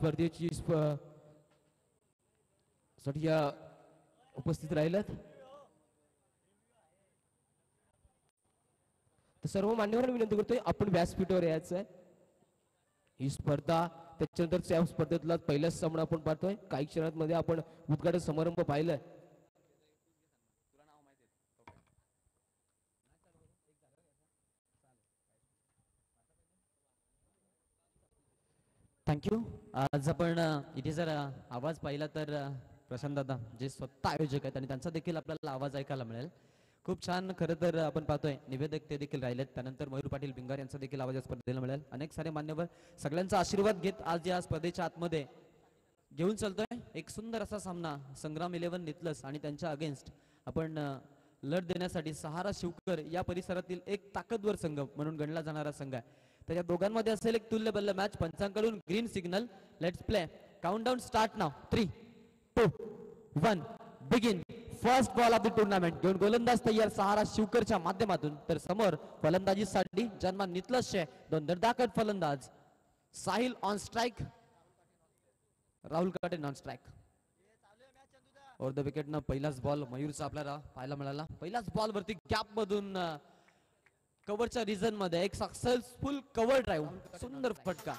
स्पर्धेची साठी उपस्थित राहिलात तर सर्व मान्यवरांना विनंती करतोय आपण व्यासपीठावर यायचं आहे। ही स्पर्धा त्याच्यानंतर त्या स्पर्धेतला पहिलाच सामना आपण पाहतोय। काही क्षणांमध्ये आपण उद्घाटन समारंभ पाहिलाय। थँक्यू। आज आपण इथे जर आवाज पाहिला तर प्रशांत दादा जे स्वतः आयोजक आहेत आणि त्यांचा देखील आपल्याला आवाज ऐकायला मिळेल। खूप छान खरं तर आपण पाहतोय निवेदक ते देखील राहिलेत। त्यानंतर मयूर पाटील भिंगार यांचा देखील आवाज या स्पर्धेला मिळेल। अनेक सारे मान्यवर सगळ्यांचा आशीर्वाद घेत आज या स्पर्धेच्या आतमध्ये घेऊन चालतोय। एक सुंदर असा सामना संग्राम 11 नितलस आणि त्यांच्या अगेन्स्ट आपण लढ देण्यासाठी सहारा शिवकर या परिसरातील एक ताकदवर संघ म्हणून गणला जाणारा संघ आहे। त्याच्या दोघांमध्ये असेल एक तुल्यबल्ल मॅच। पंचांकडून green signal. Let's play. Countdown start नाव। 3 2 1 begin. First ball of the tournament घेऊन गोलंदाज तयार सहारा शिवकरच्या माध्यमातून। तर समोर फलंदाजीसाठी जन्मा नितलसचे दोन धडाकेबाज फलंदाज साहिल ऑन स्ट्राइक, राहुल काटे non strike. Over the wicket न पहिलाच बॉल मयूरचा आपल्याला पाहायला मिळाला। पहिलाच बॉल वरती गॅप मधून कव्हरच्या रिजन मध्ये एक सक्सेसफुल कव्हर ड्राइव्ह, सुंदर फटका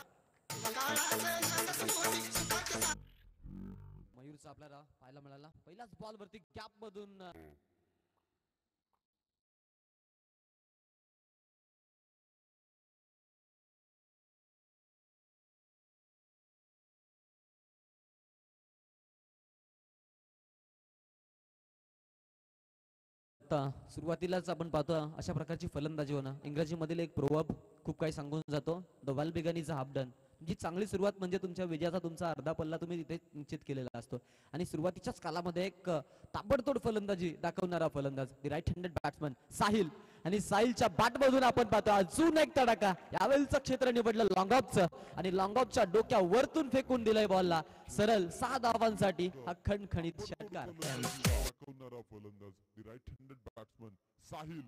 मयूरचा आपल्याला पाहायला मिळाला। पहिलाच बॉल वरती गॅप मधून सुरुवातीलाच आपण पाहतो अशा प्रकारची फलंदाजी होणं। इंग्रजीमधील एक प्रोवर्ब खूप काही सांगून जातो, the well begun is a half done. जी चांगली सुरुवात म्हणजे तुमच्या विजयाचा तुमचा अर्धा पल्ला तुम्ही तिथे निश्चित केलेला असतो। आणि सुरुवातीच्याच कालामध्ये एक ताबडतोड फलंदाजी दाखवणारा फलंदाज the right handed batsman Sahil. आणि साहिलच्या बॅटमधून आपण पाहतो अजून एक तडाखा। यावेळीचं क्षेत्र निवडलं लॉंग ऑफचं आणि लॉंग ऑफच्या डोक्या वरतून फेकून दिलंय बॉलला सरळ 6 धावांसाठी हा खणखणीत षटकार। फलंदाज the right handed batsman Sahil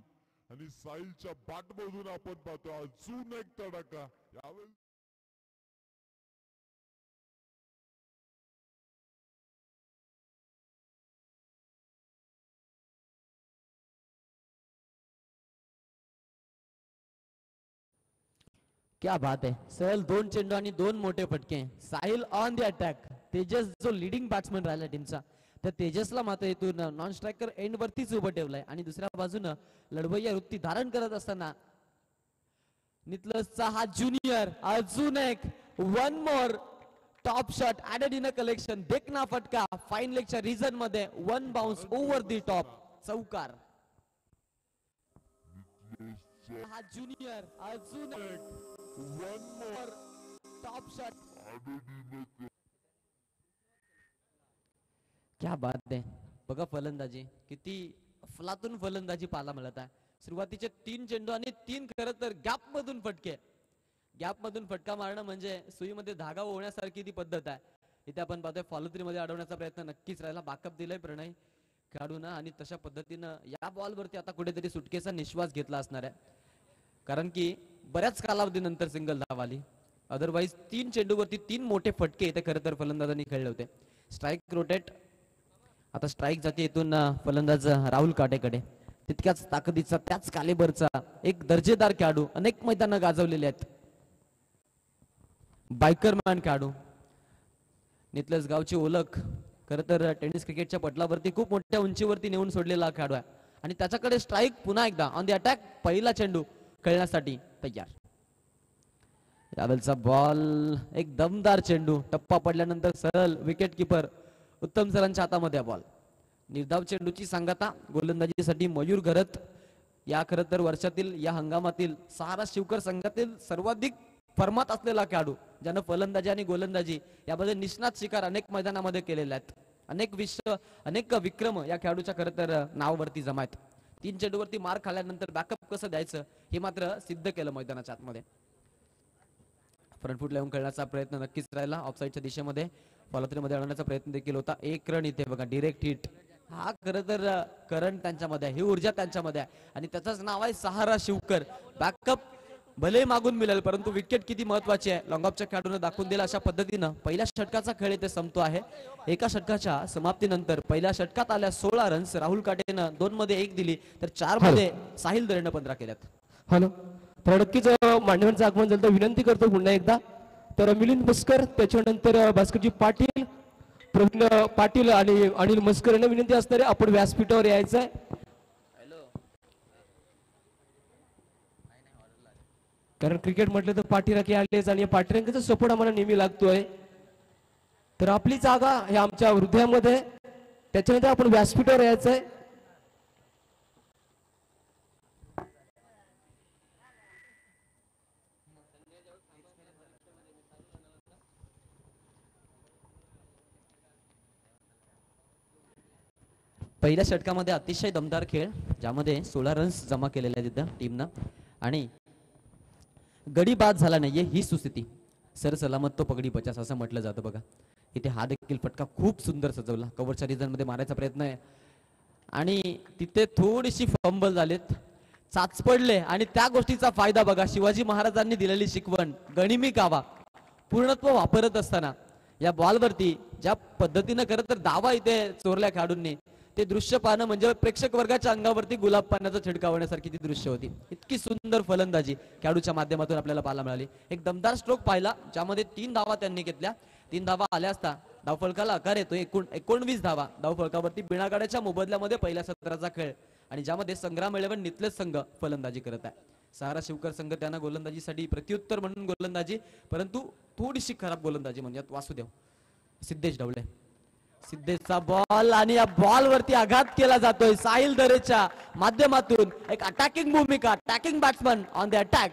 आणि साहिलच्या बॅटमधून आपण पाहतो अजून एक तडाखा। यावेळी क्या बात आहे। सहल 2 चेंडू आणि 2 मोठे फटके। Sahil on the attack. Tejas जो लीडिंग बॅट्समन राहिला टीमचा त्या तेजसला मात्र इथून नॉन स्ट्रायकर एंड वरतीच उभं ठेवलंय। आणि दुसऱ्या बाजूनं लढवय्या वृत्ती धारण करत असताना नितलसचा हा ज्युनियर अजून एक one more top shot added in a collection. देखना फटका फाईन लेगच्या रिजन मध्ये 1 बाउन्स ओव्हर द टॉप चौकार। हा ज्युनियर अजून वन मोर टॉप शॉट। क्या बात आहे। बघा फलंदाजी किती अफलातून फलंदाजी पाहायला मिळत आहे। सुरुवातीचे 3 चेंडू आणि 3 खरं तर गॅप मधून फटके। गॅप मधून फटका मारणं म्हणजे सुईमध्ये धागा ओढण्यासारखी ती पद्धत आहे। इथे आपण पाहतोय फॉलोथ्री मध्ये अडवण्याचा प्रयत्न नक्कीच राहिला। बॅकअप दिलाय प्रणय खेळाडूंना आणि तशा पद्धतीनं या बॉल वरती आता कुठेतरी सुटकेचा निश्वास घेतला असणार आहे, कारण की बऱ्याच कालावधीनंतर सिंगल धाव आली। अदरवाईज 3 चेंडूवरती 3 मोठे फटके इथे खरं तर फलंदाजांनी खेळले होते। Strike rotate. आता स्ट्राइक जाते इथून फलंदाज राहुल काटेकडे। तितक्याच ताकदीचा त्याच कालेबरचा एक दर्जेदार खेळाडू, अनेक मैदानं गाजवलेले आहेत। बायकरमॅन खेळाडू, नितलस गावची ओळख, खरं तर टेनिस क्रिकेटच्या पटलावरती खूप मोठ्या उंचीवरती नेऊन सोडलेला खेळाडू आहे। आणि त्याच्याकडे स्ट्राइक पुन्हा एकदा ऑन द अटॅक। पहिला चेंडू खेळण्यासाठी तयार। यावेळचा बॉल एक दमदार चेंडू, टप्पा पडल्यानंतर सरळ विकेट किपर उत्तम सरांच्या हातामध्ये बॉल। निर्धाव चेंडूची सांगता गोलंदाजीसाठी मयूर घरत। या खरं तर वर्षातील या हंगामातील सहारा शिवकर संघातील सर्वाधिक फर्मात असलेला खेळाडू, ज्यानं फलंदाजी आणि गोलंदाजी यामध्ये निष्णात शिकार अनेक मैदानामध्ये केलेले आहेत। अनेक विक्रम या खेळाडूच्या खरं तर नावावरती जमा आहेत। 3 चेंडूवरती मार खाल्ल्यानंतर बॅकअप कसं द्यायचं हे मात्र सिद्ध केलं मैदानाच्या आतमध्ये। फ्रंट फुटला येऊन खेळण्याचा प्रयत्न नक्कीच राहिला। ऑफसाईडच्या दिशेमध्ये फॉलोथ्रीमध्ये अडवण्याचा प्रयत्न देखील होता। 1 रन इथे बघा डायरेक्ट हिट। हा खरं तर करंट त्यांच्यामध्ये आहे, ही ऊर्जा त्यांच्यामध्ये आहे आणि त्याचंच नाव आहे सहारा शिवकर। बॅकअप भले मागून मिळेल, परंतु विकेट किती महत्वाची आहे लॉंगऑफच्या खेळाडूने दाखवून दिला. अशा पद्धतीनं पहिल्या षटकाचा खेळ इथे संपतो आहे. एका षटकाच्या समाप्तीनंतर पहिल्या षटकात आल्या 16 रन्स राहुल काटेनं 2 मध्ये 1 दिली, तर 4 मध्ये साहिल दरेनं 15 केल्यात. हॅलो, तर नक्कीच मान्यवरांचं आगमन झालं तर विनंती करतो पुन्हा एकदा. तर मिलिंद मस्कर, त्याच्यानंतर भास्करजी पाटील, प्रवीण पाटील आणि अनिल मस्कर यांना विनंती असणार आहे आपण व्यासपीठावर यायचं आहे. कारण क्रिकेट म्हटलं तर पाठीराखे आलेच आणि पाठीराखेचा सपोर्ट आम्हाला नेहमी लागतोय. तर आपली जागा हे आमच्या हृदयामध्ये, त्याच्यानंतर आपण व्यासपीठावर यायचं आहे. पहिल्या षटकामध्ये अतिशय दमदार खेळ, ज्यामध्ये 16 रन्स जमा केलेले आहेत इथं टीमनं, आणि गडी बाद झाला नाहीये ही सुस्थिती. सर सलामत तो पगडी बचास असं म्हटलं जातं बघा. इथे हा देखील फटका खूप सुंदर सजवला, कव्हरच्या रिझन मध्ये मारायचा प्रयत्न आहे आणि तिथे थोडीशी फंबल झालेत, चाच पडले, आणि त्या गोष्टीचा फायदा बघा. शिवाजी महाराजांनी दिलेली शिकवण गनिमी कावा पूर्णत्व वापरत असताना या बॉलवरती ज्या पद्धतीनं खरं तर धावा इथे चोरल्या खेळाडूंनी, ते दृश्य पाहणं म्हणजे प्रेक्षक वर्गाच्या अंगावरती गुलाब पाण्याचा छिडकावण्यासारखी ती दृश्य होती. इतकी सुंदर फलंदाजी खेळाडूच्या माध्यमातून आपल्याला पाहायला मिळाली. एक दमदार स्ट्रोक पाहिला, ज्यामध्ये 3 धावा त्यांनी घेतल्या. 3 धावा आल्या असता धावफलकाला आकार येतो. 19 धावा धावफलकावरती बिनागाड्याच्या मोबदल्यामध्ये पहिल्या सत्राचा खेळ, आणि ज्यामध्ये संग्राम 11 नितलेच संघ फलंदाजी करत आहे. सहारा शिवकर संघ त्यांना गोलंदाजीसाठी प्रत्युत्तर म्हणून गोलंदाजी, परंतु थोडीशी खराब गोलंदाजी म्हणजे वासुदेव सिद्धेश ढवळे. सिद्धेशचा बॉल, आणि या बॉल वरती आघात केला जातोय साहिल दरेच्या माध्यमातून. एक अटॅकिंग भूमिका, attacking batsman on the attack.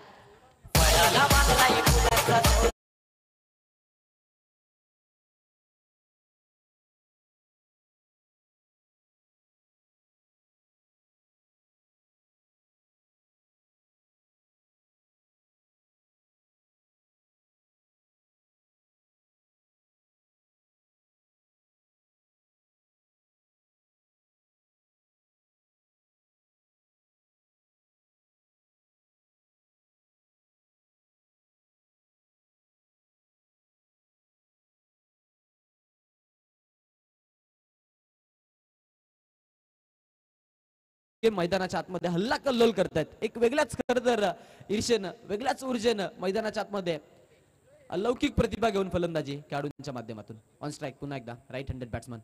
मैदानाच्या आतमध्ये हल्ला कल्लोल करतायत. एक वेगळ्याच खरं तर ईर्षेनं, वेगळ्याच ऊर्जेनं मैदानाच्या आतमध्ये अलौकिक प्रतिभा घेऊन फलंदाजी खेळाडूंच्या माध्यमातून. ऑन स्ट्राईक पुन्हा एकदा राईट हँडेड बॅट्समन.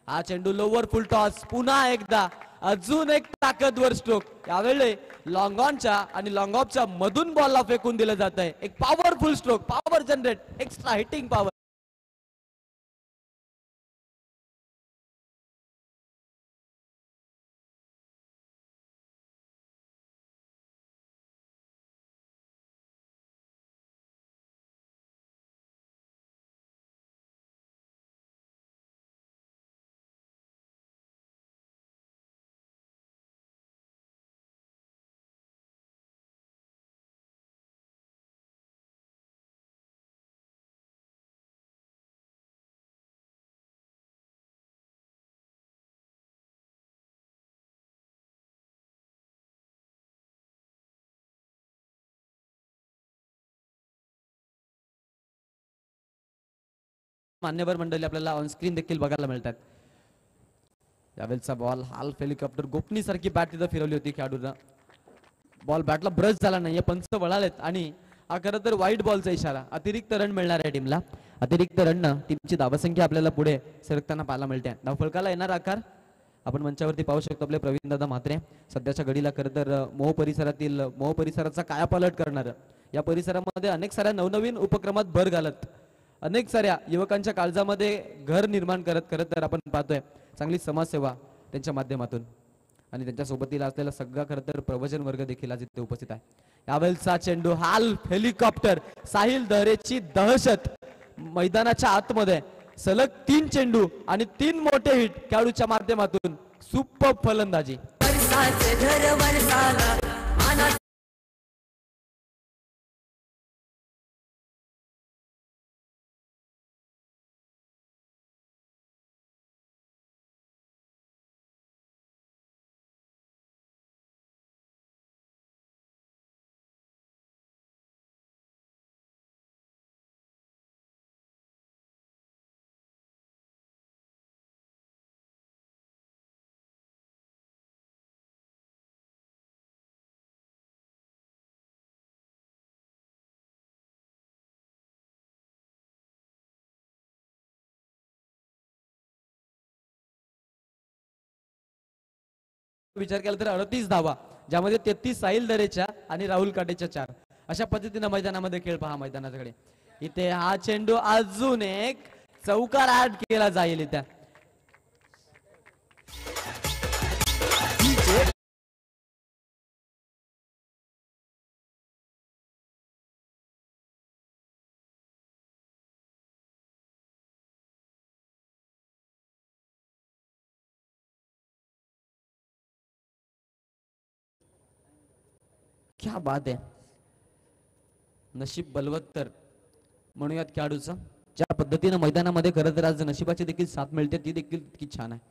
हा चेंडू लोवर फुल टॉस, पुन्हा एकदा अजून एक ताकदवर स्ट्रोक. यावेळी लॉंग ऑनच्या आणि लॉंग ऑफच्या मधून बॉलला फेकून दिलं जात आहे. एक powerful stroke, power generate, extra hitting power. मान्यवर मंडळी आपल्याला ऑन स्क्रीन देखील बघायला मिळतात. यावेळचा बॉल हाल्फ हेलिकॉप्टर गोपनीसारखी बॅट तिथं फिरवली होती खेळाडूंना. बॉल बॅटला ब्रश झाला नाहीये, पंच वळालेत, आणि हा खरं तर वाईट बॉलचा इशारा. अतिरिक्त रन मिळणार आहे टीमला. अतिरिक्त रन टीमची धावसंख्या आपल्याला पुढे सरकताना पाहायला मिळते. धावफलकाला येणार आकार आपण मंचावरती पाहू शकतो. आपले प्रवीण दादा म्हात्रे सध्याच्या घडीला खरं तर मोह परिसराचा कायापालट करणार, या परिसरामध्ये अनेक साऱ्या नवनवीन उपक्रमात भर घालत, अनेक साऱ्या युवकांच्या काळजामध्ये घर निर्माण करत खरं तर आपण पाहतोय चांगली समाजसेवा त्यांच्या माध्यमातून. आणि त्यांच्या सोबतीला असलेला सगळा खरं तर प्रवचन वर्ग देखील आज इथे उपस्थित आहे. यावेळचा चेंडू हाल्फ हेलिकॉप्टर, साहिल दरेची दहशत मैदानाच्या आतमध्ये. सलग 3 चेंडू आणि 3 मोठे हिट खेळाडूच्या माध्यमातून. सुपर फलंदाजी. विचार केला तर 38 धावा, ज्यामध्ये 33 साहिल दरेच्या आणि राहुल काटेच्या 4. अशा पद्धतीने मैदानामध्ये खेळ पहा मैदानाकडे. इथे हा चेंडू अजून एक चौकार ऍड केला जाईल इथे. क्या बात आहे. नशीब बलवत्तर म्हणूयात खेळाडूचं. ज्या पद्धतीने मैदानामध्ये खरं तर आज नशिबाची देखील साथ मिळते ती देखील इतकी छान आहे.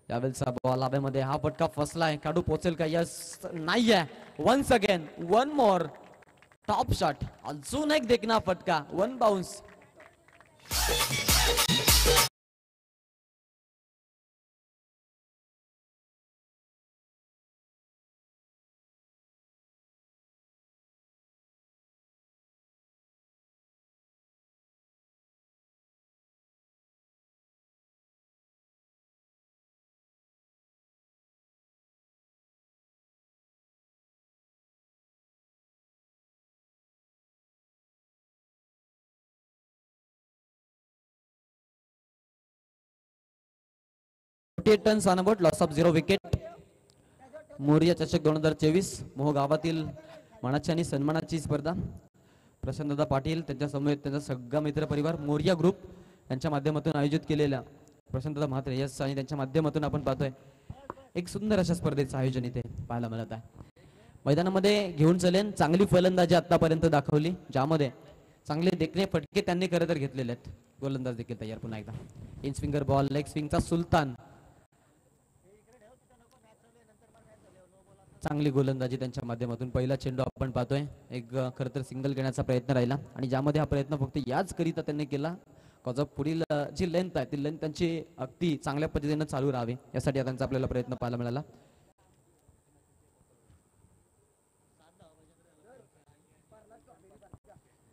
यावेळेचा बॉल लाभेमध्ये हा फटका फसलाय. खेळाडू पोहोचेल का? यस, नाहीये. Once again one more top shot. अजून एक देखना फटका. One bounce. Turns on about loss of 0 wicket. Moriya चषक 2024 मोह गावातील मानाची आणि सन्मानाची स्पर्धा. प्रशांतदा पाटील त्यांच्या समवेत त्यांचा सगळा मित्र परिवार मोरिया ग्रुप यांच्या माध्यमातून आयोजित केलेल्या प्रशांतदा म्हात्रे यस आणि त्यांच्या माध्यमातून आपण पाहतोय एक सुंदर अशा स्पर्धेचं आयोजन इथे पाहायला मिळत आहे. मैदानामध्ये घेऊन चलेन चांगली फलंदाजी आतापर्यंत दाखवली, ज्यामध्ये चांगले देखणे फटके त्यांनी खरं तर घेतलेले आहेत. गोलंदाज देखील तयार. पुन्हा एकदा इन स्विंगर बॉल. लेग स्विंगचा सुलतान. चांगली गोलंदाजी त्यांच्या माध्यमातून. पहिला चेंडू आपण पाहतोय एक खरं तर सिंगल घेण्याचा प्रयत्न राहिला आणि ज्यामध्ये हा प्रयत्न फक्त याच करिता त्यांनी केला कॉज ऑफ पुढील जी लेंथ आहे ती लेंथ त्यांची अगदी चांगल्या पद्धतीने चालू राहावी यासाठी त्यांचा आपल्याला प्रयत्न पाहायला मिळाला.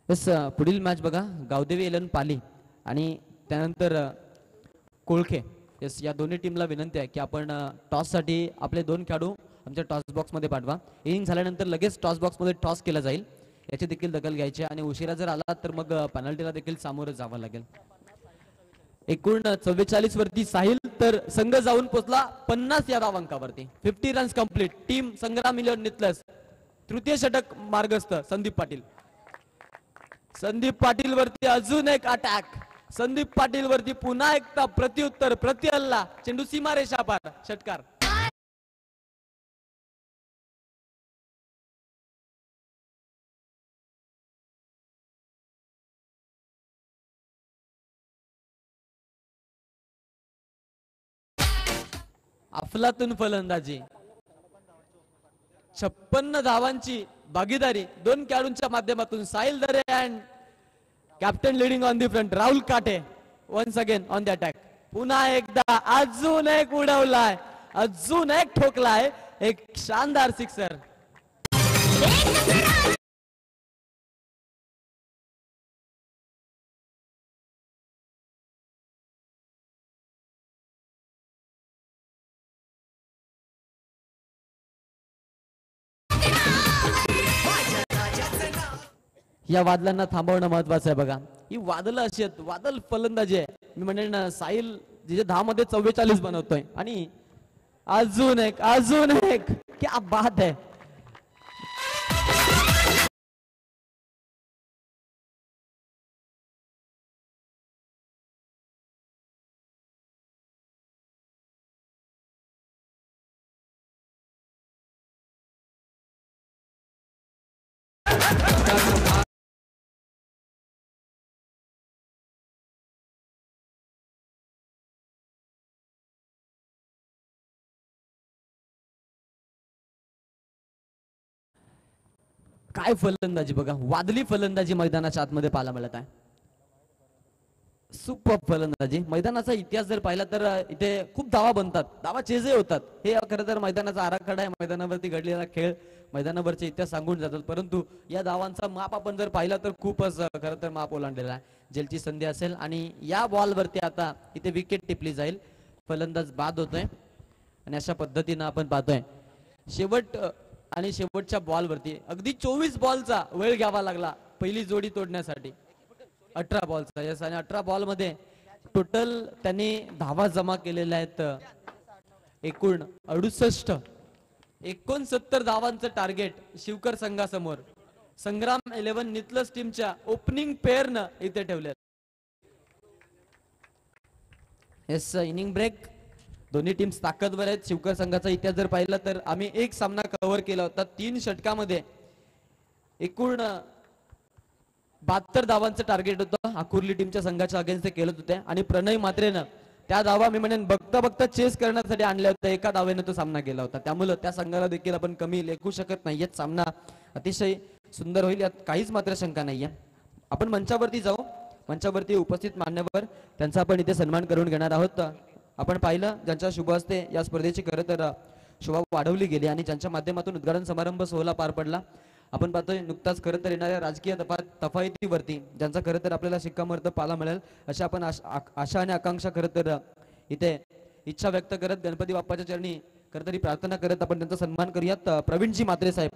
बस पुढील मॅच बघा गावदेवी एलन पाली आणि त्यानंतर कोळखे. यस, या दोन्ही टीमला विनंती आहे की आपण टॉस साठी आपले 2 खेळाडू आमच्या टॉस बॉक्स मध्ये पाठवा. इनिंग झाल्यानंतर लगेच टॉस बॉक्स मध्ये टॉस केला जाईल, याची देखील दखल घ्यायची आणि उशिरा जर आला तर मग पेनल्टीला देखील सामोरं जावं लागेल. एकूण 44 वरती साहिल तर संघ जाऊन पोहोचला 50 या धावांकावरती. 50 रन्स कंप्लीट. टीम संग्राम मिलियन नितलस. तृतीय षटक मार्गस्थ संदीप पाटील. संदीप पाटील वरती अजून एक अटॅक. संदीप पाटील वरती पुन्हा एकदा प्रत्युत्तर प्रतिहल्ला. चेंडू सीमारेषा पार. षटकार. अफलातून फलंदाजी. 56 धावांची भागीदारी 2 खेळाडूंच्या माध्यमातून. Sahil Dare and captain leading on the front Rahul Kate once again on the attack. पुन्हा एकदा अजून एक उडवलाय, अजून एक ठोकलाय. एक शानदार सिक्सर. या वादलांना थांबवणं महत्वाचं आहे. बघा ही वादळ अशी आहेत, वादळ फलंदाजी आहे. मी म्हणेन साहिल जिथे 10 मध्ये 44 बनवतोय आणि अजून एक क्या बात आहे. काय फलंदाजी बघा, वादळी फलंदाजी मैदानाच्या आतमध्ये पाहायला मिळत आहे. सुपर फलंदाजी. मैदानाचा इतिहास जर पाहिला तर इथे खूप धावा बनतात, धावा चेजही होतात. हे खरं तर मैदानाचा आराखडा आहे, मैदानावरती घडलेला खेळ, मैदानावरचे इतिहास सांगून जातात. परंतु या धावांचा माप आपण जर पाहिला तर खूपच खरं तर माप ओलांडलेला आहे. जेलची संधी असेल आणि या बॉलवरती आता इथे विकेट टिपली जाईल. फलंदाज बाद होतोय आणि अशा पद्धतीनं आपण पाहतोय शेवट आणि शेवटच्या बॉलवरती अगदी 24 बॉलचा वेळ घ्यावा लागला पहिली जोडी तोडण्यासाठी. 18 बॉलचा यस, आणि 18 बॉल मध्ये टोटल त्यांनी धावा जमा केलेल्या आहेत एकूण 69 धावांचं टार्गेट शिवकर संघासमोर संग्राम 11 नितलस टीमच्या ओपनिंग पेअरनं इथे ठेवले. Yes, inning break. दोन्ही टीम्स ताकदवर आहेत. शिवकर संघाचा इतिहास जर पाहिला तर आम्ही एक सामना कव्हर केला होता. 3 षटकामध्ये एकूण 72 धावांचं टार्गेट होतं. आकुर्ली टीमच्या संघाच्या अगेन्स्ट ते केलं होते आणि प्रणय मात्रेनं त्या धावा मी म्हणेन बघता बघता चेस करण्यासाठी आणल्या होत्या. एका धावेनं तो सामना केला होता. त्यामुळे त्या संघाला देखील आपण कमी लेखू शकत नाहीये. सामना अतिशय सुंदर होईल यात काहीच मात्र शंका नाहीये. आपण मंचावरती जाऊ. मंचावरती उपस्थित मान्यवर त्यांचा आपण इथे सन्मान करून घेणार आहोत. आपण पाहिलं ज्यांच्या शुभ हस्ते या स्पर्धेची खरं तर शोभा वाढवली गेली आणि ज्यांच्या माध्यमातून उद्घाटन समारंभ सोहळा पार पडला. आपण पाहतोय नुकताच खरं तर येणाऱ्या राजकीय तफावतीवरती ज्यांचा खरं तर आपल्याला शिक्कामोर्तब पाहायला मिळेल अशा आपण आशा आणि आकांक्षा खरं तर इथे इच्छा व्यक्त करत गणपती बाप्पाच्या चरणी खरं तरी प्रार्थना करत आपण त्यांचा सन्मान करूयात. प्रवीणजी म्हात्रे साहेब,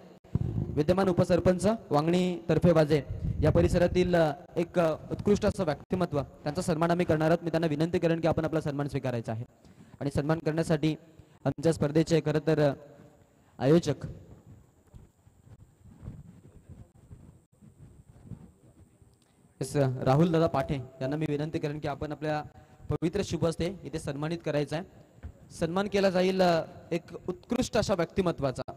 विद्यमान उपसरपंच वांगणी तर्फे वाजे या परिसरातील एक उत्कृष्ट असं व्यक्तिमत्व, त्यांचा सन्मान आम्ही करणार आहोत. मी त्यांना विनंती करेन की आपण आपला सन्मान स्वीकारायचा आहे आणि सन्मान करण्यासाठी आमच्या स्पर्धेचे खरं तर आयोजक राहुल दादा पाठे यांना मी विनंती करेन की आपण आपल्या पवित्र शुभ हस्ते इथे सन्मानित करायचा आहे. सन्मान केला जाईल एक उत्कृष्ट अशा व्यक्तिमत्वाचा.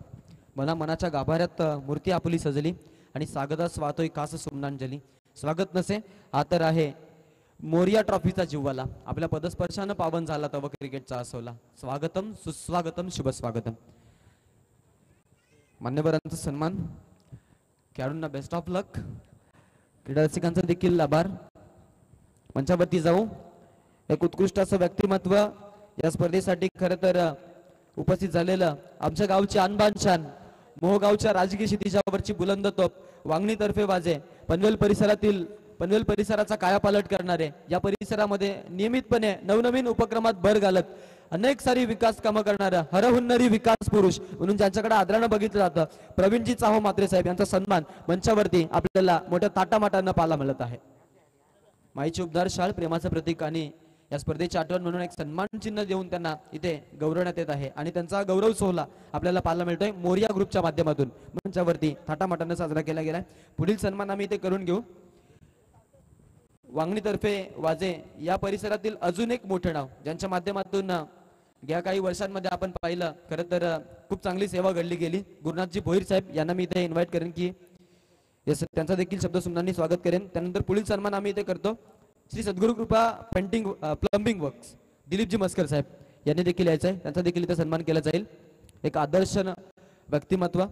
मनाच्या गाभाऱ्यात मूर्ती आपली सजली आणि स्वागतास वाहतोय खास सुमनांजली. स्वागत नसे हा तर आहे मोरिया ट्रॉफीचा जिव्हाळा, आपल्या पदस्पर्शानं पावन झाला तव क्रिकेटचा असोला. स्वागतम सुस्वागतम शुभ स्वागतम. मान्यवरांचा सन्मान, खेळाडूंना बेस्ट ऑफ लक, क्रीडा रसिकांचा देखील आभार. मंचावरती जाऊ. एक उत्कृष्ट असं व्यक्तिमत्व या स्पर्धेसाठी खरं तर उपस्थित झालेलं आमच्या गावचे अनबान शान, मोहगावच्या राजकीय क्षितिजावरची बुलंद तोप, वांगणी तर्फे वाजे, पनवेल परिसराचा कायापालट करणारे, या परिसरामध्ये नियमितपणे नवनवीन उपक्रमात भर घालत अनेक सारी विकास कामं करणारा हरहुन्नरी विकास पुरुष म्हणून ज्यांच्याकडे आदरानं बघितलं जातं प्रवीणजी चाहो म्हात्रे साहेब यांचा सन्मान मंचावरती आपल्याला मोठ्या ताटामाटांना पाहायला मिळत आहे. माईची उबदार शाळ, प्रेमाचं प्रतीक आणि या स्पर्धेची आठवण म्हणून एक सन्मान चिन्ह देऊन त्यांना इथे गौरवण्यात येत आहे आणि त्यांचा गौरव सोहळा आपल्याला पाहायला मिळतोय मोरिया ग्रुपच्या माध्यमातून मंचावरती थाटामाटानं साजरा केला गेलाय. पुढील सन्मान आम्ही इथे करून घेऊ. वांगणीतर्फे वाजे या परिसरातील अजून एक मोठं नाव ज्यांच्या माध्यमातून या काही वर्षांमध्ये आपण पाहिलं खरं तर खूप चांगली सेवा घडली गेली. गुरुनाथजी भोईर साहेब यांना मी इथे इन्व्हाइट करेन की त्यांचा देखील शब्द सुमनांनी स्वागत करेन. त्यानंतर पुढील सन्मान आम्ही इथे करतो. श्री सद्गुरु कृपा पेंटिंग प्लंबिंग वर्क्स दिलीपजी मस्कर साहेब यांनी देखील यायचं आहे, त्यांचा देखील इथे सन्मान केला जाईल. एक आदर्श व्यक्तिमत्व,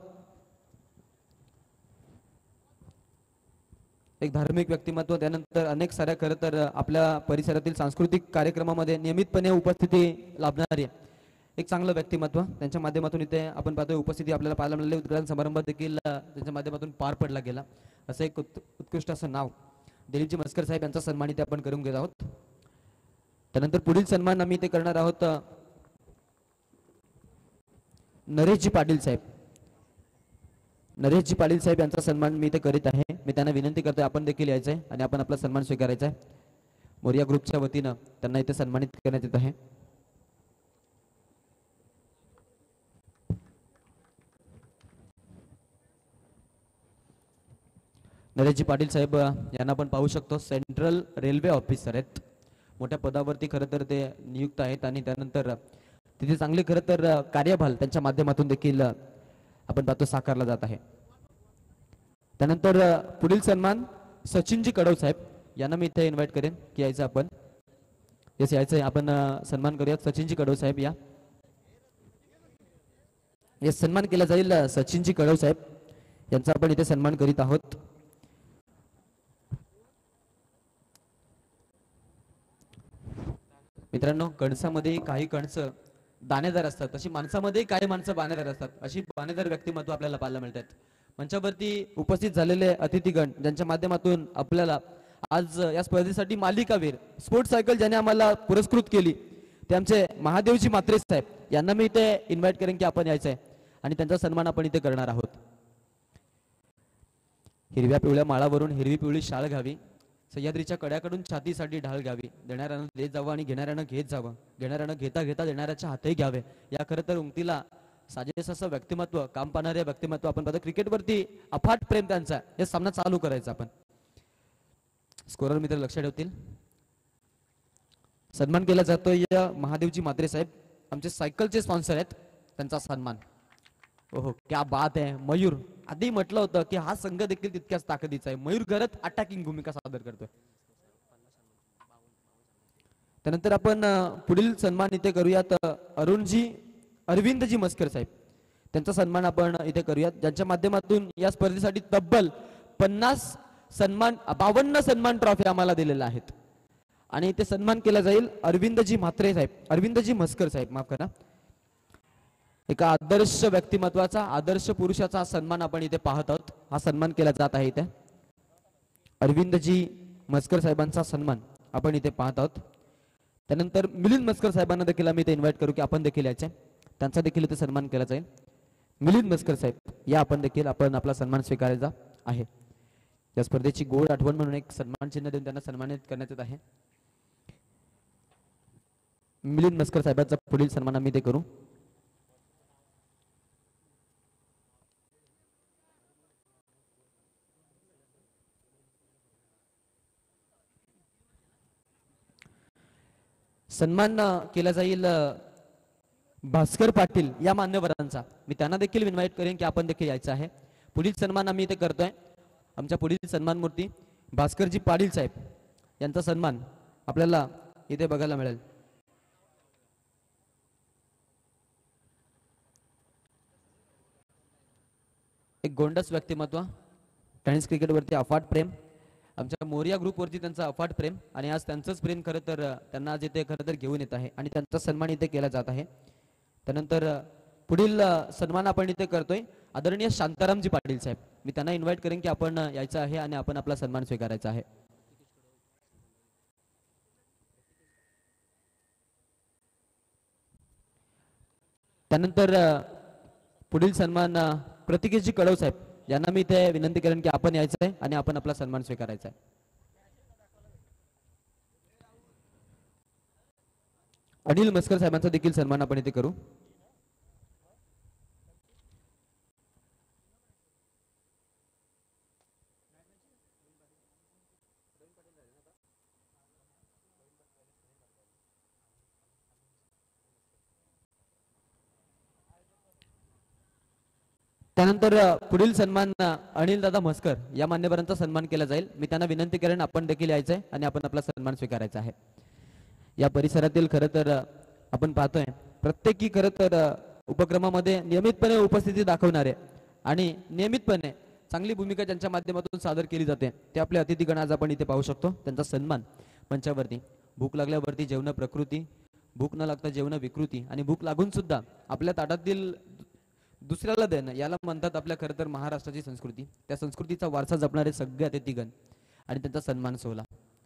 एक धार्मिक व्यक्तिमत्व, त्यानंतर अनेक साऱ्या खरं तर आपल्या परिसरातील सांस्कृतिक कार्यक्रमामध्ये नियमितपणे उपस्थिती लाभणारे एक चांगलं व्यक्तिमत्व, त्यांच्या माध्यमातून इथे आपण पाहतोय उपस्थिती आपल्याला पाहायला मिळाली. उद्घाटन समारंभ देखील त्यांच्या माध्यमातून पार पडला गेला. असं एक उत्कृष्ट असं नाव दिलीपजी मस्कर साहेब यांचा सन्मान इथे आपण करून घेत आहोत. त्यानंतर पुढील सन्मान आम्ही इथे करणार आहोत नरेशजी पाटील साहेब. नरेशजी पाटील साहेब यांचा सन्मान मी इथे करीत आहे. मी त्यांना विनंती करतोय आपण देखील यायचंय आणि आपण आपला सन्मान स्वीकारायचा आहे. मोरिया ग्रुपच्या वतीनं त्यांना इथे सन्मानित करण्यात येत आहे. नरेशजी पाटील साहेब यांना आपण पाहू शकतो सेंट्रल रेल्वे ऑफिसर आहेत. मोठ्या पदावरती खरं तर ते नियुक्त आहेत आणि त्यानंतर तिथे चांगले खरं तर कार्यभार त्यांच्या माध्यमातून देखील आपण पाहतो साकारला जात आहे. त्यानंतर पुढील सन्मान सचिनजी कडव साहेब यांना मी इथे इन्व्हाइट करेन की यायचं आपण. येस, यायचं आहे आपण सन्मान करूयात. सचिनजी कडव साहेब या. येस, सन्मान केला जाईल सचिनजी कडव साहेब यांचा आपण इथे सन्मान करीत आहोत. मित्रांनो, कणसामध्ये काही कणस दाणेदार असतात, तशी माणसामध्ये काही माणसं बाणेदार असतात. अशी बाणेदार व्यक्तिमत्व आपल्याला पाहायला मिळतात. मंचावरती उपस्थित झालेले अतिथीगण ज्यांच्या माध्यमातून आपल्याला आज या स्पर्धेसाठी मालिकावीर स्पोर्ट्स सायकल ज्याने आम्हाला पुरस्कृत केली ते आमचे महादेवजी म्हात्रे साहेब यांना मी इथे इन्व्हाइट करेन की आपण यायचं आहे आणि त्यांचा सन्मान आपण इथे करणार आहोत. हिरव्या पिवळ्या माळावरून हिरवी पिवळी शाळ घ्यावी, सह्याद्रीच्या कड्याकडून छातीसाठी ढाल घ्यावी, देणाऱ्यानं देत जावं आणि घेणाऱ्यानं घेत जावं, घेणाऱ्यानं घेता घेता देणाऱ्याच्या हातही घ्यावे. या खरं तर उंक्तीला साजेस असं व्यक्तिमत्व, काम पाहणारे व्यक्तिमत्व आपण पाहतो. क्रिकेटवरती अफाट प्रेम त्यांचा. हे सामना चालू करायचा आपण. स्कोरर मित्र लक्ष ठेवतील. सन्मान केला जातोय या महादेवजी म्हात्रे साहेब, आमचे सायकलचे स्पॉन्सर आहेत, त्यांचा सन्मान. ओहो क्या बात आहे. मयूर आधी म्हटलं होतं की हा संघ देखील तितक्याच ताकदीचा आहे. मयूर घरत अटॅकिंग भूमिका सादर करतोय. त्यानंतर आपण पुढील सन्मान इथे करूयात अरविंदजी मस्कर साहेब, त्यांचा सन्मान आपण इथे करूयात, ज्यांच्या माध्यमातून या स्पर्धेसाठी तब्बल 52 सन्मान ट्रॉफी आम्हाला दिलेल्या आहेत. आणि इथे सन्मान केला जाईल अरविंदजी म्हात्रे साहेब, अरविंदजी मस्कर साहेब माफ करा. एका आदर्श व्यक्तिमत्वाचा, आदर्श पुरुषाचा सन्मान आपण इथे पाहत आहोत. हा सन्मान केला जात आहे इथे. अरविंदजी मस्कर साहेबांचा सन्मान आपण इथे पाहत आहोत. त्यानंतर मिलिंद मस्कर साहेबांना देखील आम्ही इथे इन्व्हाइट करू की आपण देखील यायचे, त्यांचा देखील इथे सन्मान केला जाईल. मिलिंद मस्कर साहेब या आपण आपला सन्मान स्वीकारायचा आहे. या स्पर्धेची गोड आठवण म्हणून एक सन्मान चिन्ह देऊन त्यांना सन्मानित करण्यात येत आहे. मिलिंद मस्कर साहेबांचा पुढील सन्मान आम्ही ते करू. सन्मान केला जाईल भास्कर पाटील या मान्यवरांचा. मी त्यांना देखील इन्व्हाइट करेन की आपण देखील यायचं आहे. पुढील सन्मान आम्ही इथे करतोय. आमच्या पुढील सन्मान मूर्ती भास्करजी पाटील साहेब यांचा सन्मान आपल्याला इथे बघायला मिळेल. एक गोंडस व्यक्तिमत्व, टेनिस क्रिकेटवरती अफाट प्रेम, आमच्या मोरिया ग्रुपवरती त्यांचं अफाट प्रेम आणि आज त्यांचंच प्रेम खरं तर त्यांना आज इथे खरं तर घेऊन येत आहे आणि त्यांचा सन्मान इथे केला जात आहे. त्यानंतर पुढील सन्मान आपण इथे करतोय आदरणीय शांतारामजी पाटील साहेब. मी त्यांना इन्व्हाइट करेन की आपण यायचं आहे आणि आपण आपला सन्मान स्वीकारायचा आहे. त्यानंतर पुढील सन्मान प्रतिकेशजी कडव साहेब यांना मी इथे विनंती करेन की आपण यायचं आहे आणि आपण आपला सन्मान स्वीकारायचा आहे. अनिल मस्कर साहेबांचा देखील सन्मान आपण इथे करू. त्यानंतर पुढील सन्मान अनिल दादा म्हस्कर या मान्यवरांचा सन्मान केला जाईल. मी त्यांना विनंती करेन आपण देखील यायचंय आणि आपण आपला सन्मान स्वीकारायचा आहे. या परिसरातील खरं तर आपण पाहतोय प्रत्येकी खरं तर उपक्रमामध्ये नियमितपणे उपस्थिती दाखवणारे आणि नियमितपणे चांगली भूमिका ज्यांच्या माध्यमातून सादर केली जाते ते आपले अतिथीगण आज आपण इथे पाहू शकतो. त्यांचा सन्मान मंचावरती. भूक लागल्यावरती जेवण प्रकृती, भूक न लागता जेवण विकृती आणि भूक लागून सुद्धा आपल्या ताटातील दुसऱ्याला देणं याला म्हणतात आपल्या खरं तर महाराष्ट्राची संस्कृती. त्या संस्कृतीचा वारसा जपणारे सगळे अतिथीगण आणि त्यांचा सन्मान सोहळा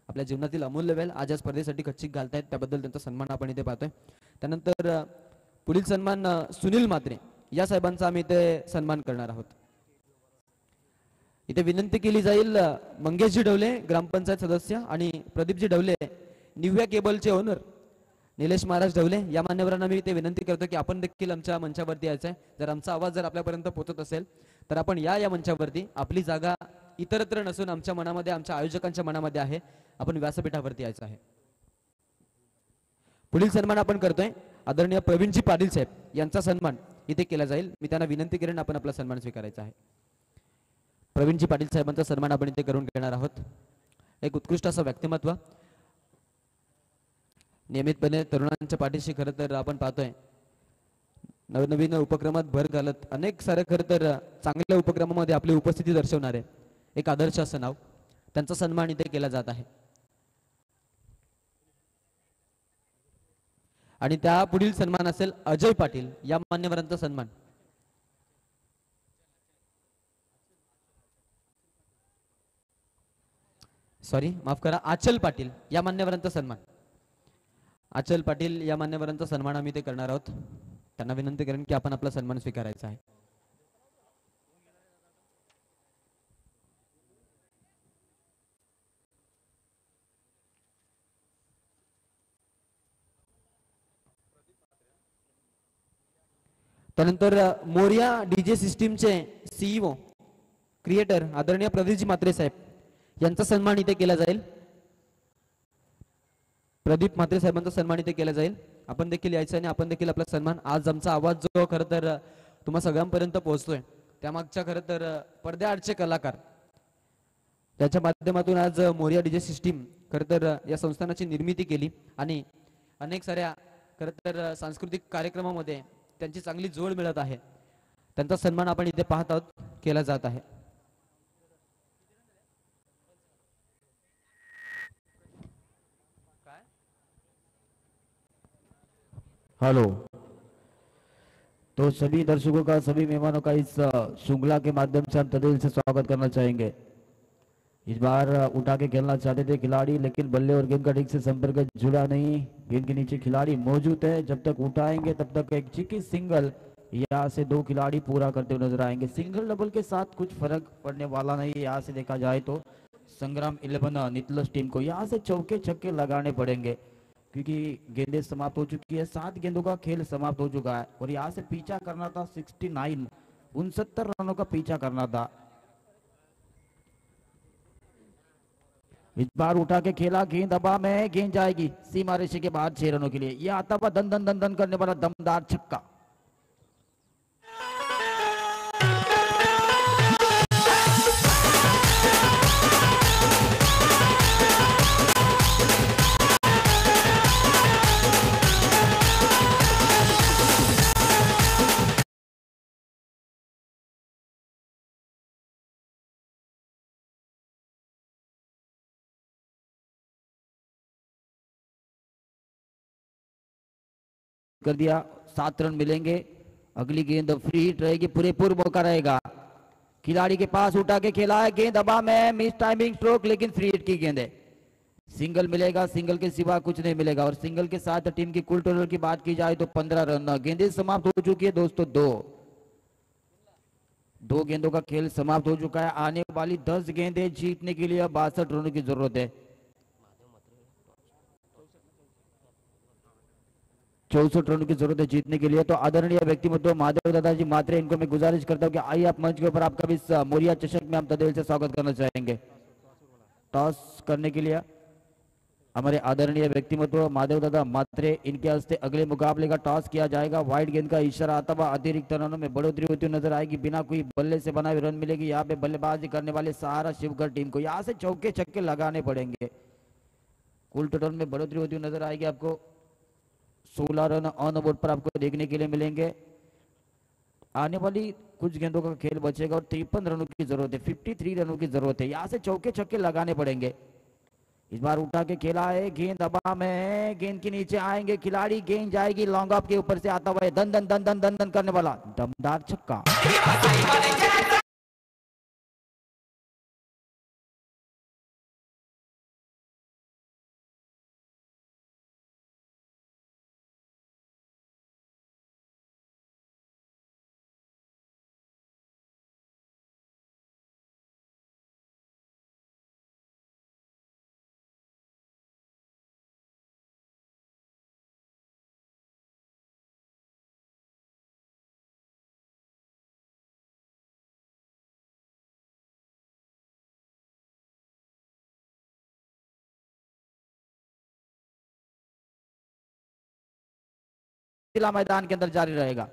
आपल्या जीवनातील अमूल्य वेळ आज या स्पर्धेसाठी खच्चिक घालतायत, त्याबद्दल त्यांचा सन्मान आपण इथे पाहतोय. त्यानंतर पुढील सन्मान सुनील म्हात्रे या साहेबांचा आम्ही इथे सन्मान करणार आहोत. इथे विनंती केली जाईल मंगेशजी ढवले ग्रामपंचायत सदस्य आणि प्रदीपजी ढवले निव्या केबलचे ओनर निलेश महाराज ढवले या मान्यवरांना मी ते विनंती करतो की आपण देखील आमच्या मंचावरती यायचं आहे. जर आमचा आवाज जर आपल्यापर्यंत पोहोचत असेल तर आपण या मंचावरती. आपली जागा इतरत्र नसून आमच्या मनामध्ये, आमच्या आयोजकांच्या मनामध्ये आहे. आपण व्यासपीठावरती यायचं आहे. पुढील सन्मान आपण करतोय आदरणीय प्रवीणजी पाटील साहेब यांचा सन्मान इथे केला जाईल. मी त्यांना विनंती करेन आपण आपला सन्मान स्वीकारायचा आहे. प्रवीणजी पाटील साहेबांचा सन्मान आपण इथे करून घेणार आहोत. एक उत्कृष्ट असं व्यक्तिमत्व, नियमितपणे तरुणांच्या पाठीशी खरं तर आपण पाहतोय नवनवीन उपक्रमात भर घालत अनेक सारे खरं तर चांगल्या उपक्रमामध्ये आपली उपस्थिती दर्शवणारे एक आदर्श असं नाव, त्यांचा सन्मान इथे केला जात आहे. आणि त्या पुढील सन्मान असेल अजय पाटील या मान्यवरांचा सन्मान. सॉरी माफ करा, आचल पाटील या मान्यवरांचा सन्मान. अचल पाटील या मान्यवरांचा सन्मान आम्ही ते करणार आहोत. त्यांना विनंती करेन की आपण आपला सन्मान स्वीकारायचा आहे. त्यानंतर मोरिया डीजे सिस्टीमचे सीईओ क्रिएटर आदरणीय प्रदीपजी म्हात्रे साहेब यांचा सन्मान इथे केला जाईल. प्रदीप म्हात्रे साहेबांचा सन्मान इथे केला जाईल. आपण देखील यायचं आणि आपण देखील आपला सन्मान. आज आमचा आवाज जो खरं तर तुम्हा सगळ्यांपर्यंत पोहोचतोय त्यामागच्या खरं तर पडद्याआडचे कलाकार त्याच्या माध्यमातून आज मोरिया डीजे सिस्टीम खरं तर या संस्थानाची निर्मिती केली आणि अनेक साऱ्या खरं तर सांस्कृतिक कार्यक्रमामध्ये त्यांची चांगली जोड मिळत आहे. त्यांचा सन्मान आपण इथे पाहत आहोत केला जात आहे. हेलो, तो सभी दर्शकों का, सभी मेहमानों का इस श्रृंखला के माध्यम से हम तहे दिल से स्वागत करना चाहेंगे. इस बार उठा के खेलना चाहते थे खिलाड़ी, लेकिन बल्ले और गेंद का ठीक से संपर्क जुड़ा नहीं. गेंद के नीचे खिलाड़ी मौजूद है. जब तक उठाएंगे तब तक एक चिकी सिंगल यहाँ से दो खिलाड़ी पूरा करते हुए नजर आएंगे. सिंगल डबल के साथ कुछ फर्क पड़ने वाला नहीं. यहाँ से देखा जाए तो संग्राम 11 नितलस टीम को यहाँ से चौके छक्के लगाने पड़ेंगे क्योंकि गेंदें समाप्त हो चुकी है. 7 गेंदों का खेल समाप्त हो चुका है और यहाँ से पीछा करना था 69 रनों का पीछा करना था. इस बार उठा के खेला, गेंद हवा में, गेंद जाएगी सीमा रेखा के बाद 6 रनों के लिए. यह आता हुआ दन दन दन दन करने वाला दमदार छक्का. कर दिया. 7 रन मिलेंगे. अगली गेंद फ्री हिट रहेगी, पूरेपूर मौका रहेगा. खिलाड़ी के पास उठा के खेला है, गेंद हवा में, मिस टाइमिंग स्ट्रोक, लेकिन फ्री हिट की गेंद है. सिंगल मिलेगा, सिंगल के सिवा कुछ नहीं मिलेगा. और सिंगल के साथ टीम की कुल टोटल की बात की जाए तो 15 रन. गेंदें समाप्त हो चुकी है दोस्तों. दो गेंदों का खेल समाप्त हो चुका है. आने वाली 10 गेंदें जीतने के लिए 62 रनों की जरूरत है. 64 रनों की जरूरत है जीतने के लिए. तो आदरणीय व्यक्तिमत्व महादेव दादाजी म्हात्रे, इनको मैं गुजारिश करता हूं कि आइए आप मंच के ऊपर. आपका भी इस मोरिया चषक में हम तदिल से स्वागत करना चाहेंगे. टॉस करने के लिए हमारे आदरणीय व्यक्तिमत्व महादेव दादा म्हात्रे, इनके हस्ते अगले मुकाबले का टॉस किया जाएगा. वाइड गेंद का इशारा आता हुआ अतिरिक्त रनों में बढ़ोतरी होती नजर आएगी. बिना कोई बल्ले से बनाए रन मिलेगी. यहाँ पे बल्लेबाजी करने वाले सहारा शिवगढ़ टीम को यहाँ से चौके छक्के लगाने पड़ेंगे. कुल टोटल में बढ़ोतरी होती नजर आएगी. आपको 16 रन ऑन बोर्ड पर आपको देखने के लिए मिलेंगे. आने वाली कुछ गेंदों का खेल बचेगा और 53 रनों की जरूरत है. 53 रनों की जरूरत है. यहाँ से चौके छक्के लगाने पड़ेंगे. इस बार उठा के खेला है, गेंद हवा में है, गेंद के नीचे आएंगे खिलाड़ी, गेंद जाएगी लॉन्ग ऑफ के ऊपर से आता हुआ है दन दन दन दन दन दन करने वाला दमदार छक्का. जिला मैदान के अंदर जारी रहेगा.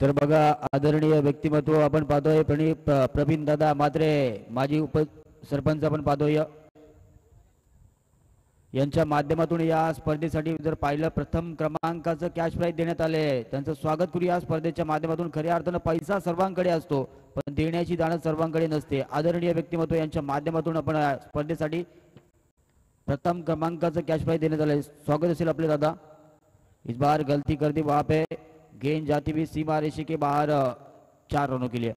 तर बघा आदरणीय व्यक्तिमत्व आपण पाहतोय प्रवीण दादा मात्रे माजी उप सरपंच आपण पाहतोय यांच्या माध्यमातून या स्पर्धेसाठी जर पाहिलं प्रथम क्रमांकाचं कॅश प्राइज देण्यात आले त्यांचं स्वागत करू या स्पर्धेच्या माध्यमातून. खऱ्या अर्थानं पैसा सर्वांकडे असतो पण देण्याची जाणीव सर्वांकडे नसते. आदरणीय व्यक्तिमत्व यांच्या माध्यमातून आपण स्पर्धेसाठी प्रथम क्रमांकाचं कॅश प्राइज देण्यात आले. स्वागत असेल आपले दादा. इस बार गलती कर दी वहां पे गेंद जाती हुई सीमा रेशे के बाहर 4 रनों के लिए.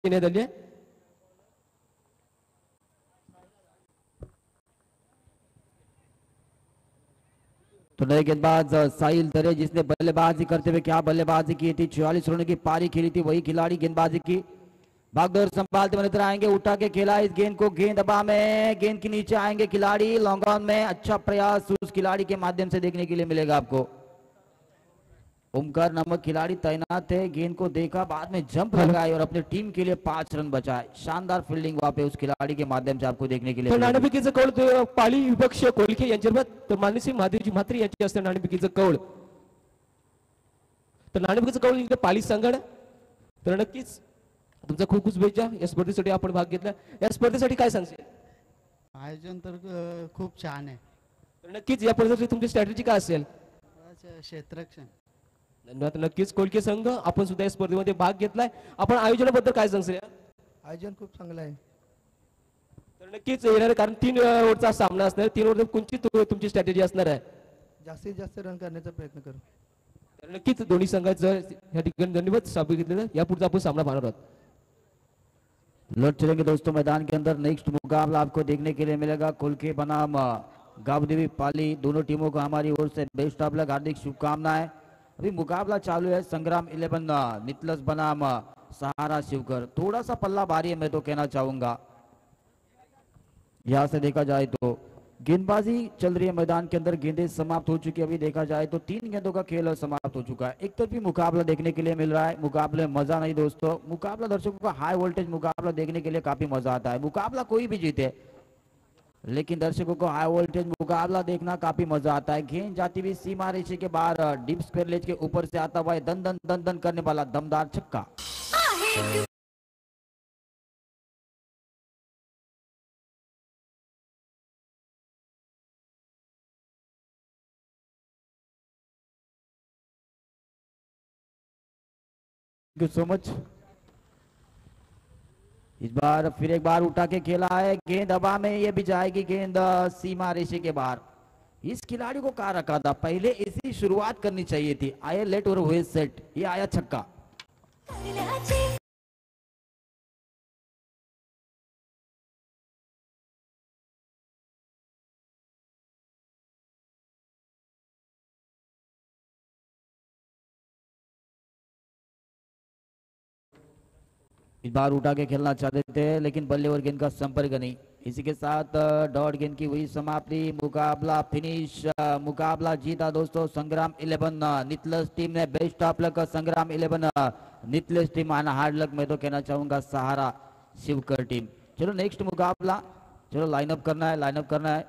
देण्यात आली आहे. तो नए गेंदबाज साहिल दरे जिसने बल्लेबाजी करते हुए क्या बल्लेबाजी की थी. 44 रनों की पारी खेली थी वही खिलाड़ी गेंदबाजी की भागदौड़ संभालते हुए नजर आएंगे. उठा के खेला इस गेंद को गेंद दबा में गेंद के नीचे आएंगे खिलाड़ी लॉन्ग ऑन में. अच्छा प्रयास उस खिलाड़ी के माध्यम से देखने के लिए मिलेगा आपको. ओमकार नामक खिलाड़ी तैनात है. गेंद को देखा बाद में जंप लगाए और अपनी टीम के लिए 5 रन बचाए. शानदार फील्डिंग वहां पे उस खिलाड़ी के माध्यम से आपको देखने के लिए तर मिलेगी. नाणेफेकीचं कौल पाली विपक्ष कोलखे यांच्यासोबत तर मानसी महादेवजी म्हात्रे यांची असते नाणेफेकीचं कौल. तर नाणेफेकीचं कौल इथे पाली संघ तर नक्कीच तुमचा खूप खूप शुभेच्छा. या स्पर्धेसाठी आपण भाग घेतला. या स्पर्धेसाठी काय सांगशील. आयोजन तर खूप छान आहे. तर नक्कीच या स्पर्धेसाठी तुमची स्ट्रॅटेजी काय असेल. क्षेत्ररक्षण धन्यवाद. नक्कीच कोलके संघ आपण सुद्धा या स्पर्धेमध्ये भाग घेतलाय. आपण आयोजनाबद्दल काय सांगशील. आयोजन खूप चांगलं आहे. तर नक्कीच येणार कारण 3 ओव्हरचा सामना असणार. 3 ओव्हर कोणती तुमची स्ट्रॅटेजी असणार आहे. जास्तीत जास्त रन करण्याचा प्रयत्न करू. तर नक्कीच दोन्ही संघाचं या ठिकाणी धन्यवाद सहभागी घेतलेलं. यापुढचा आपण सामना पाहणार आहोत. लौट चलेंगे दोस्तों मैदान के अंदर. नेक्स्ट मुकाबला आपको देखने के लिए मिलेगा कोलके बनाम गावदेवी पाली. दोनों टीमों को हमारी ओर से बेस्ट ऑफ लक हार्दिक शुभकामनाएं. अभी मुकाबला चालू है. संग्राम 11 नितलस बनाम सहारा शिवकर. थोड़ा सा पल्ला भारी है मैं तो कहना चाहूंगा. यहां से देखा जाए तो गेंदबाजी चल रही है मैदान के अंदर. गेंदें समाप्त हो चुकी है. अभी देखा जाए तो 3 गेंदों का खेल समाप्त हो चुका है. एक तरफी मुकाबला देखने के लिए मिल रहा है. मुकाबले में मजा नहीं दोस्तों. मुकाबला दर्शकों का हाई वोल्टेज मुकाबला देखने के लिए काफी मजा आता है. मुकाबला कोई भी जीते लेकिन दर्शकों को हाई वोल्टेज मुकाबला देखना काफी मजा आता है. गेंद जाती हुई सीमा रेशे के बाहर डीप स्क्वायर लेज के ऊपर से आता हुआ दन दन दन दन करने वाला दमदार छक्का. Thank you so much. इस बार फिर एक बार उठा के खेला है. गेंद हवा में ये भी जाएगी. गेंद सीमा रेशे के बाहर. इस खिलाड़ी को कहा रखा था पहले इसी शुरुआत करनी चाहिए थी. आए लेट और हुए सेट. ये आया छक्का. इस बार उठा के खेलना चाहते थे लेकिन बल्ले और गेंद का संपर्क नहीं. इसी के साथ डॉट गेंद की हुई समाप्ति. मुकाबला फिनिश. मुकाबला जीता दोस्तों संग्राम 11 नितलस टीम ने. Best of luck Sangram 11 Nitlas team. आना हार्ड लक मैं तो कहना चाहूंगा सहारा शिवकर टीम. चलो नेक्स्ट मुकाबला. चलो लाइनअप करना है.